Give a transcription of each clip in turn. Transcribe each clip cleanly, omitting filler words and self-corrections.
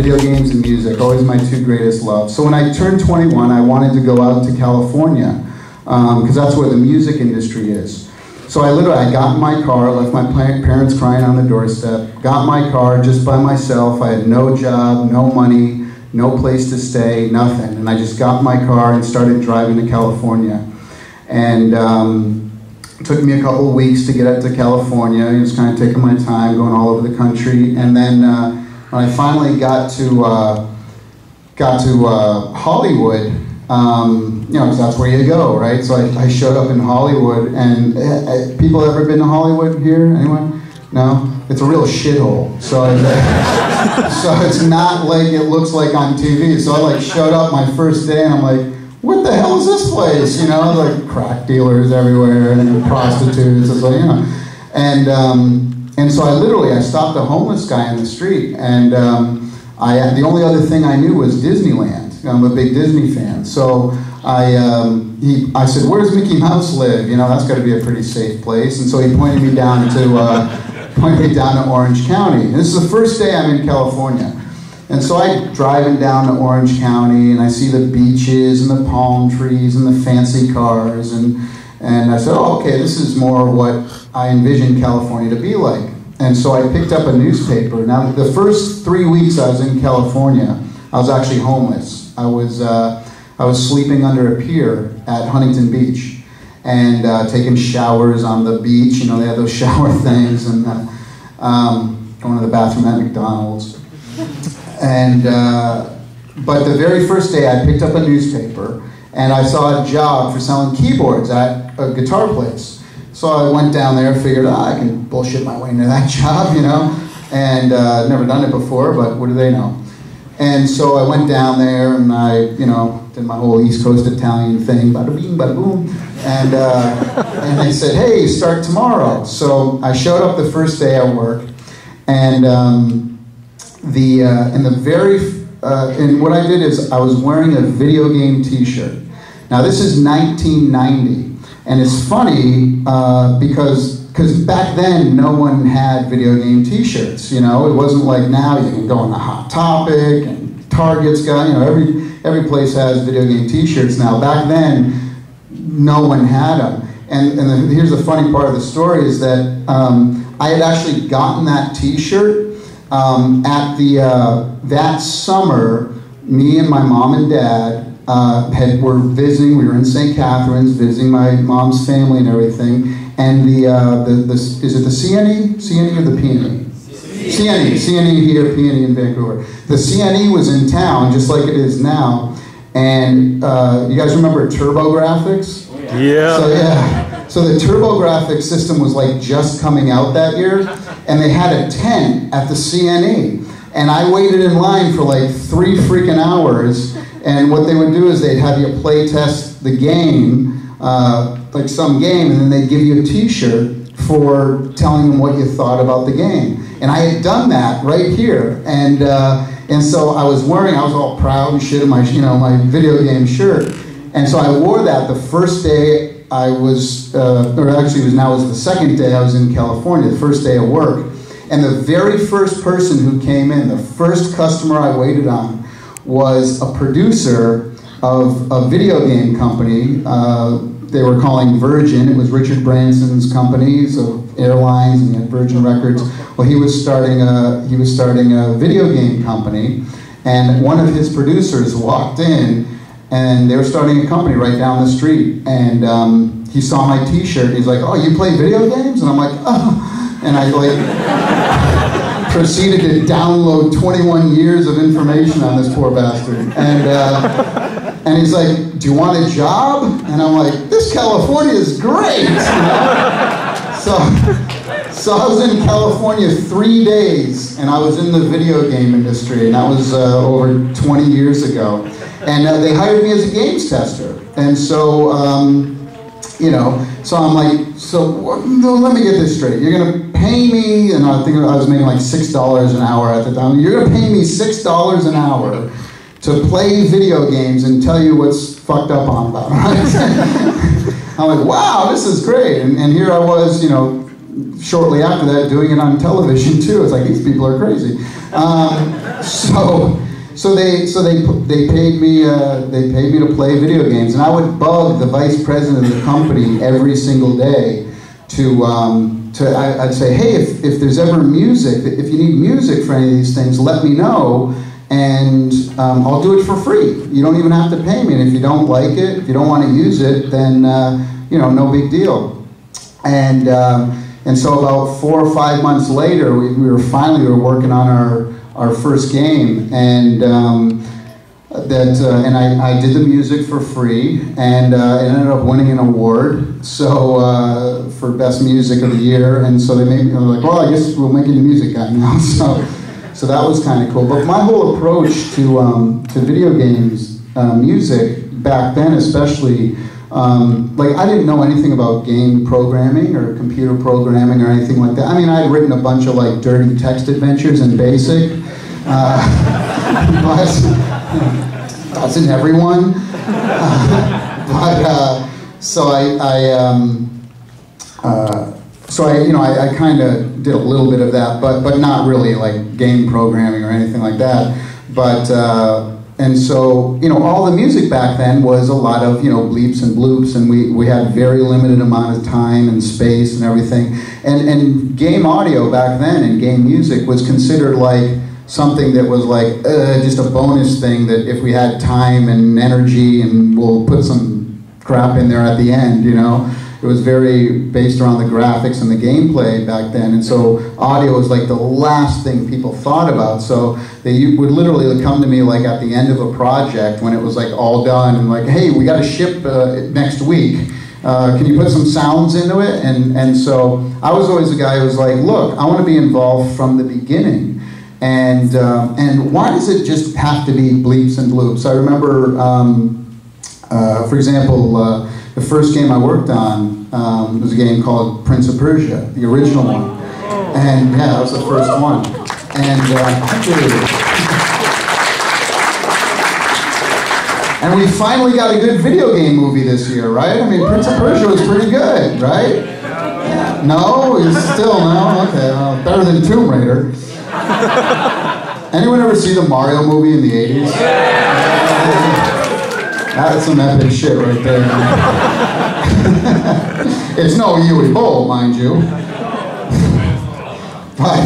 video games and music, always my two greatest loves. So when I turned 21, I wanted to go out to California, because that's where the music industry is. So I got in my car, left my parents crying on the doorstep, got my car just by myself. I had no job, no money, no place to stay, nothing. And I just got in my car and started driving to California. And it took me a couple of weeks to get up to California. I was kind of taking my time, going all over the country. And then when I finally got to Hollywood, you know, 'cause that's where you go, right? So I showed up in Hollywood, and people ever been to Hollywood here? Anyone? No? It's a real shithole. So so it's not like it looks like on TV. So I like showed up my first day, and I'm like, what the hell is this place? You know, like crack dealers everywhere and prostitutes. It's like, you know, and so I stopped a homeless guy in the street, and the only other thing I knew was Disneyland. I'm a big Disney fan, so I said, "Where's Mickey Mouse live? You know, that's got to be a pretty safe place." And so he pointed me down to Orange County. And this is the first day I'm in California, and so I'm driving down to Orange County, and I see the beaches and the palm trees and the fancy cars, and I said, "Oh, okay, this is more what I envisioned California to be like." And so I picked up a newspaper. Now, the first 3 weeks I was in California, I was actually homeless. I was sleeping under a pier at Huntington Beach and taking showers on the beach. You know, they had those shower things, and going to the bathroom at McDonald's. And but the very first day, I picked up a newspaper and I saw a job for selling keyboards at a guitar place. So I went down there, figured, I can bullshit my way into that job, you know, and never done it before, but what do they know? And so I went down there, and I, you know, did my whole East Coast Italian thing, bada bing, bada boom, and they said, hey, start tomorrow. So I showed up the first day at work, and what I did is I was wearing a video game T-shirt. Now this is 1990. And it's funny because back then no one had video game T-shirts. You know, it wasn't like now you can go on the Hot Topic and Target's got, you know, every place has video game T-shirts now. Back then, no one had them. And here's the funny part of the story is that I had actually gotten that T-shirt at that summer. Me and my mom and dad were visiting. We were in St. Catharines visiting my mom's family and everything. And is it the CNE? CNE or the PNE? CNE here, PNE in Vancouver. The CNE was in town, just like it is now. And you guys remember TurboGrafx? Yeah. So the TurboGrafx system was like just coming out that year, and they had a tent at the CNE. And I waited in line for like 3 freaking hours. And what they would do is they'd have you play test the game, like some game, and then they'd give you a T-shirt for telling them what you thought about the game. And I had done that right here, and so I was all proud and shit in my, you know, my video game shirt. And so I wore that the first day I was, or actually it was the second day I was in California, the first day of work. And the very first person who came in, the first customer I waited on, was a producer of a video game company. They were calling Virgin. It was Richard Branson's company, so airlines, and he had Virgin Records. Well, he was starting a video game company, and one of his producers walked in, and they were starting a company right down the street. And he saw my T-shirt. He's like, "Oh, you play video games?" And I'm like, "Oh," and I like proceeded to download 21 years of information on this poor bastard. And he's like, "Do you want a job?" And I'm like, "This California is great." You know? So I was in California 3 days, and I was in the video game industry, and that was over 20 years ago. And they hired me as a games tester. And so, you know, so I'm like, let me get this straight. You're going to pay me, and I think I was making like $6 an hour at the time. You're going to pay me $6 an hour to play video games and tell you what's fucked up on about them. I'm like, wow, this is great. And here I was, you know, shortly after that, doing it on television too. It's like, these people are crazy. So they paid me to play video games, and I would bug the vice president of the company every single day I'd say, hey, if there's ever music, if you need music for any of these things, let me know, and I'll do it for free. You don't even have to pay me, and if you don't like it, if you don't want to use it, then no big deal. And so about 4 or 5 months later, we were working on our first game, and I did the music for free, and it ended up winning an award for best music of the year. And so they were like, well, I guess we'll make you the music guy now. So that was kind of cool. But my whole approach to video games music back then, especially. I didn't know anything about game programming or computer programming or anything like that. I mean, I had written a bunch of dirty text adventures in BASIC. That's in everyone. I kind of did a little bit of that, but not really like game programming or anything like that. And so, all the music back then was a lot of, bleeps and bloops, and we had very limited amount of time and space and everything. And game audio back then and game music was considered like something that was like just a bonus thing that if we had time and energy and we'll put some crap in there at the end, It was very based around the graphics and the gameplay back then, and so audio was like the last thing people thought about. So they would literally come to me like at the end of a project when it was like all done, and like, hey, we got to ship next week. Can you put some sounds into it? And so I was always the guy who was like, look, I want to be involved from the beginning. And why does it just have to be bleeps and bloops? I remember, for example, the first game I worked on was a game called Prince of Persia, the original one. And yeah, that was the first one. And we finally got a good video game movie this year, right? I mean, Prince of Persia was pretty good, right? Yeah. No? Still no? Okay, well, better than Tomb Raider. Anyone ever see the Mario movie in the 80s? That's some epic shit right there. It's no Yui Bowl, mind you. But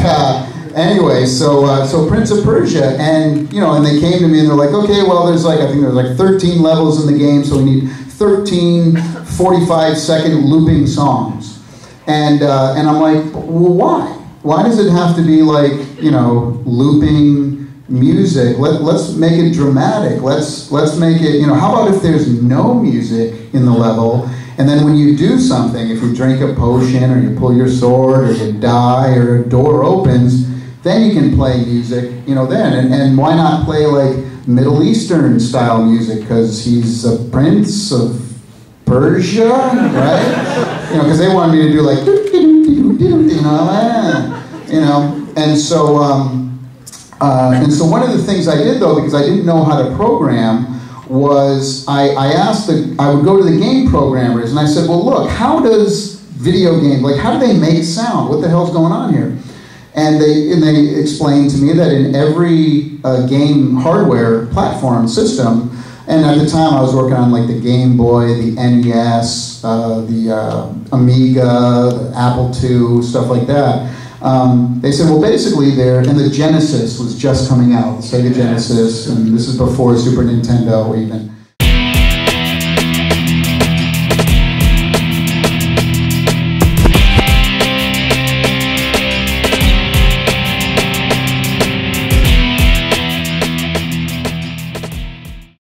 anyway, so Prince of Persia, and and they came to me and they're like, okay, well, I think there's 13 levels in the game, so we need 13 45-second looping songs. And I'm like, well, why? Why does it have to be looping music? Let's make it dramatic. Let's make it, how about if there's no music in the level, and then when you do something, if you drink a potion or you pull your sword or you die or a door opens, then you can play music, then. And why not play Middle Eastern style music? Because he's a prince of Persia, right? Because they wanted me to do and so one of the things I did, though, because I didn't know how to program, was I would go to the game programmers and I said, well, look, how does video games, how do they make sound? What the hell's going on here? And they explained to me that in every game hardware platform system, and at the time I was working on the Game Boy, the NES, the Amiga, the Apple II, stuff like that. They said, well, basically and the Genesis was just coming out, the Sega Genesis, and this is before Super Nintendo even.